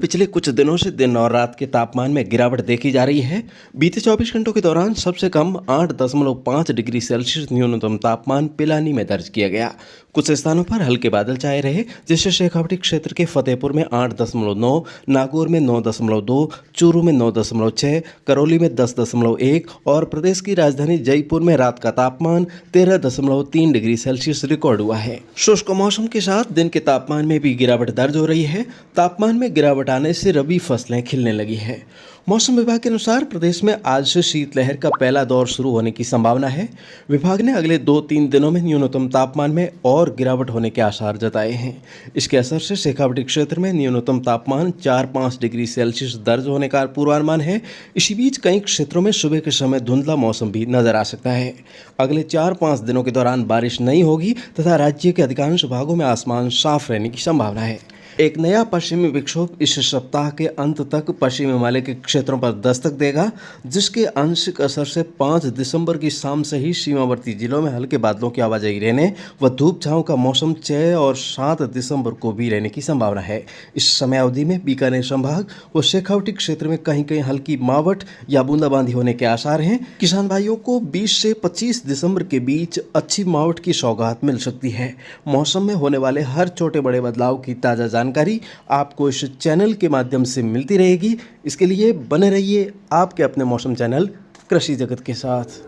पिछले कुछ दिनों से दिन और रात के तापमान में गिरावट देखी जा रही है। बीते 24 घंटों के दौरान सबसे कम 8.5 डिग्री सेल्सियस न्यूनतम तापमान पिलानी में दर्ज किया गया। कुछ स्थानों पर हल्के बादल छाए रहे, जिससे शेखावटी क्षेत्र के फतेहपुर में 8.9, नागौर में 9.2, चूरू में 9.6, करौली में 10.1 और प्रदेश की राजधानी जयपुर में रात का तापमान 13.3 डिग्री सेल्सियस रिकॉर्ड हुआ है। शुष्क मौसम के साथ दिन के तापमान में भी गिरावट दर्ज हो रही है। तापमान में गिरावट आने से रबी फसलें खिलने लगी है। मौसम विभाग के अनुसार प्रदेश में आज से शीतलहर का पहला दौर शुरू होने की संभावना है। विभाग ने अगले 2-3 दिनों में न्यूनतम तापमान में और गिरावट होने के आसार जताए हैं। इसके असर से शेखावटी क्षेत्र में न्यूनतम तापमान 4-5 डिग्री सेल्सियस दर्ज होने का पूर्वानुमान है। इसी बीच कई क्षेत्रों में सुबह के समय धुंधला मौसम भी नजर आ सकता है। अगले 4-5 दिनों के दौरान बारिश नहीं होगी तथा राज्य के अधिकांश भागों में आसमान साफ रहने की संभावना है। एक नया पश्चिमी विक्षोभ इस सप्ताह के अंत तक पश्चिमी हिमालय के क्षेत्रों पर दस्तक देगा, जिसके आंशिक असर से 5 दिसंबर की शाम से ही सीमावर्ती जिलों में हल्के बादलों की आवाजाही रहने व धूप छांव का मौसम 6 और 7 दिसंबर को भी रहने की संभावना है। इस समय अवधि में बीकानेर संभाग व शेखावटी क्षेत्र में कहीं कहीं हल्की मावठ या बूंदाबांदी होने के आसार हैं। किसान भाइयों को 20 से 25 दिसंबर के बीच अच्छी मावठ की सौगात मिल सकती है। मौसम में होने वाले हर छोटे बड़े बदलाव की ताज़ा जानकारी आपको इस चैनल के माध्यम से मिलती रहेगी। इसके लिए बने रहिए आपके अपने मौसम चैनल कृषि जगत के साथ।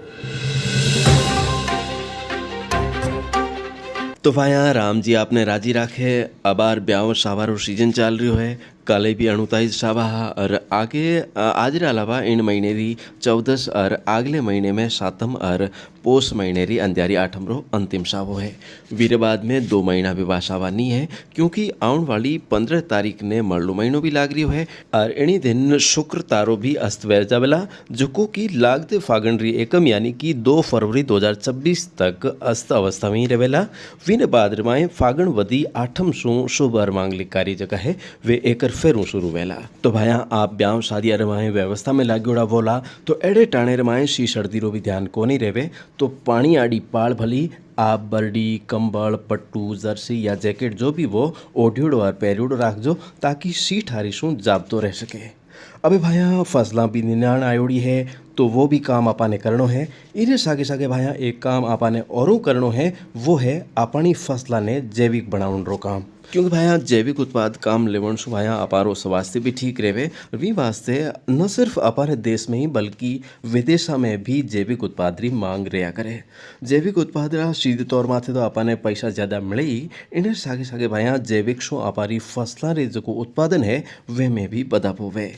तो भाया राम जी आपने राजी राखे, अबार ब्याह सावारो सीजन चाल रही है। काले भी 29 सावा और आगे आज अलावा इन महीने री 14 और अगले महीने में 7 और पोष महीने री अंधियारी 8 अंतिम सावो है। वीर बाद में 2 महीना भी सावा नहीं है, क्योंकि आने वाली 15 तारीख ने मरलो महीनों भी लाग रही है और इन्हीं दिन शुक्र तारो भी अस्त वह जावेला, जो कि लागते फागण री एकम यानी कि 2 फरवरी 2026 तक अस्त अवस्था में ही रहेला। विन बाद रमाए फागण वदी 8 शुभ और मांगलिक कार्य जगह है वे एक फिर शुरू वेला। तो भाया आप ब्याह शादी रमाए व्यवस्था में लाग्योड़ा बोला तो एड़े टाणे रमाए सी सर्दी रो भी ध्यान को नहीं रेवे। तो पानी आड़ी पाल भली आप बर्डी कंबल पट्टू जर्सी या जैकेट जो भी वो ओढ़ियोड़ो और पैरियोड़ो राखजो, ताकि सी ठारी शू जाबतो रह सके। अबे भाया फसला भी निनाण आयोड़ी है, तो वो भी काम आपाने करनो है। इन्हें सागे सागे भाया एक काम आपाने औरों करनो है, वो है अपनी फसला ने जैविक बनाउन रो काम। क्योंकि भाया जैविक उत्पाद काम लेवन से भाया अपारो स्वास्थ्य भी ठीक रहे। वी वास्ते न सिर्फ अपारे देश में ही बल्कि विदेशा में भी जैविक उत्पाद री मांग रहा करे। जैविक उत्पाद सीधे तौर माथे तो अपने पैसा ज़्यादा मिले ही, इन्हें सागे सागे भाया जैविक शो अपारी फसला रे जो उत्पादन है वे में भी बदप होवे।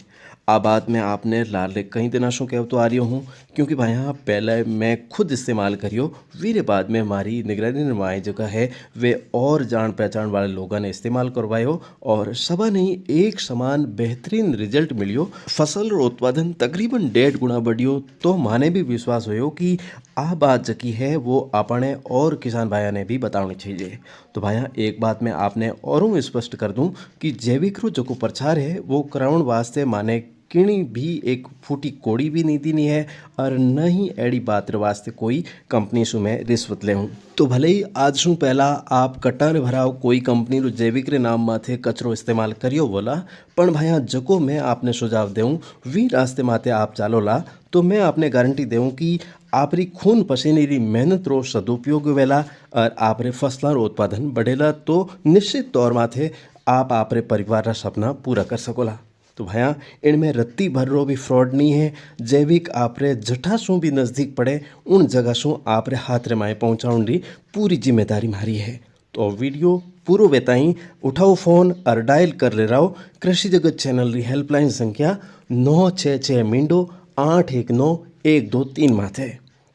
आबाद में आपने लाल कई दिना शो कह तो आ रही हूँ, क्योंकि भाई यहाँ पहले मैं खुद इस्तेमाल करियो, वीरे बाद में हमारी निगरानी निर्माण जगह है वे और जान पहचान वाले लोगों ने इस्तेमाल करवायो और सभा नहीं एक समान बेहतरीन रिजल्ट मिलियो। फसल और उत्पादन तकरीबन 1.5 गुना बढ़ियो। तो माने भी विश्वास हो कि आ बात जकी है वो अपने और किसान भाइयों ने भी बतानी चाहिए। तो भाया एक बात मैं आपने औरों स्पष्ट कर दूं कि जैविक रो जो प्रचार है वो कराउन वास्ते माने किणी भी एक फूटी कोड़ी भी नीति नहीं है और न ही एड़ी बात वास्ते कोई कंपनी सु में रिश्वत ले हूँ। तो भले ही आज शू पहला आप कट्टाने भराव कोई कंपनी रो जैविक रे नाम माथे कचरो इस्तेमाल करियो बोला, पण भाया जको मैं आपने सुझाव देऊँ वी रास्ते माथे आप चालोला, तो मैं आपने गारंटी देऊँ कि आपरी खून पसीने री मेहनत रो सदुपयोग वेला और आपरे फसला रो उत्पादन बढ़ेला। तो निश्चित तौर माथे आप आपरे परिवार रा सपना पूरा कर सकोला। तो भैया इनमें रत्ती भर रो भी फ्रॉड नहीं है। जैविक आपरे जठा सू भी नज़दीक पड़े उन जगह सू आपरे हाथ रे माए पहुँचाउन री पूरी जिम्मेदारी मारी है। तो वीडियो पूरो वेताई उठाओ फोन और डायल कर ले रहो कृषि जगत चैनल री हेल्पलाइन संख्या 966 मिंडो 819 123 माथे।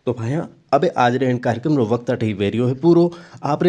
तो भाया अबे आज रे इन कार्यक्रम रो वक्त अठी वेरियो है पूरो आप